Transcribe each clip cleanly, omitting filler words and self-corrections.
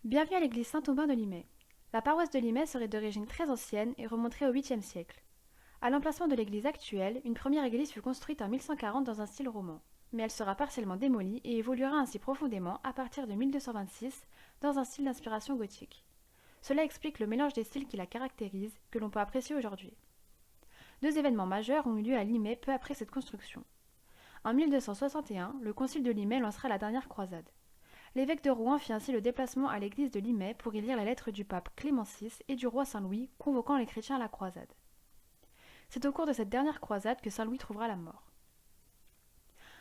Bienvenue à l'église Saint-Aubin de Limay. La paroisse de Limay serait d'origine très ancienne et remonterait au 8e siècle. À l'emplacement de l'église actuelle, une première église fut construite en 1140 dans un style roman, mais elle sera partiellement démolie et évoluera ainsi profondément à partir de 1226 dans un style d'inspiration gothique. Cela explique le mélange des styles qui la caractérise, que l'on peut apprécier aujourd'hui. Deux événements majeurs ont eu lieu à Limay peu après cette construction. En 1261, le concile de Limay lancera la dernière croisade. L'évêque de Rouen fit ainsi le déplacement à l'église de Limay pour y lire la lettre du pape Clément VI et du roi Saint-Louis convoquant les chrétiens à la croisade. C'est au cours de cette dernière croisade que Saint-Louis trouvera la mort.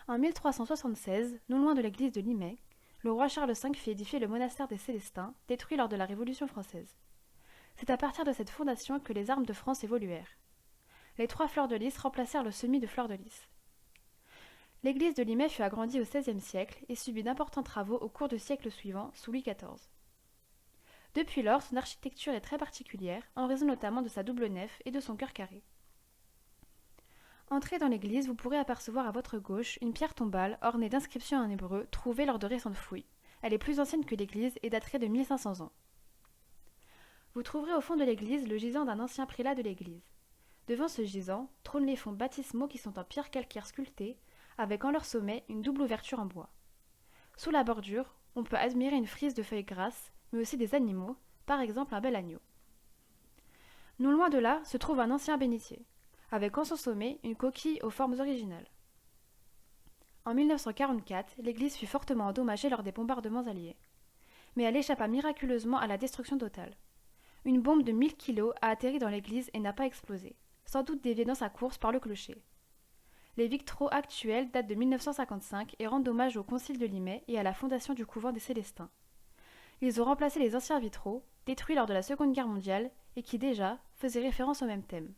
En 1376, non loin de l'église de Limay, le roi Charles V fit édifier le monastère des Célestins, détruit lors de la Révolution française. C'est à partir de cette fondation que les armes de France évoluèrent. Les 3 fleurs de lys remplacèrent le semis de fleurs de lys. L'église de Limay fut agrandie au XVIe siècle et subit d'importants travaux au cours du siècle suivant, sous Louis XIV. Depuis lors, son architecture est très particulière, en raison notamment de sa double nef et de son chœur carré. Entrez dans l'église, vous pourrez apercevoir à votre gauche une pierre tombale ornée d'inscriptions en hébreu trouvées lors de récentes fouilles. Elle est plus ancienne que l'église et daterait de 1500 ans. Vous trouverez au fond de l'église le gisant d'un ancien prélat de l'église. Devant ce gisant trônent les fonds baptismaux qui sont en pierre calcaire sculptée, avec en leur sommet une double ouverture en bois. Sous la bordure, on peut admirer une frise de feuilles grasses, mais aussi des animaux, par exemple un bel agneau. Non loin de là se trouve un ancien bénitier, avec en son sommet une coquille aux formes originales. En 1944, l'église fut fortement endommagée lors des bombardements alliés. Mais elle échappa miraculeusement à la destruction totale. Une bombe de 1000 kilos a atterri dans l'église et n'a pas explosé, sans doute déviée dans sa course par le clocher. Les vitraux actuels datent de 1955 et rendent hommage au concile de Limay et à la fondation du couvent des Célestins. Ils ont remplacé les anciens vitraux, détruits lors de la Seconde Guerre mondiale et qui déjà faisaient référence au même thème.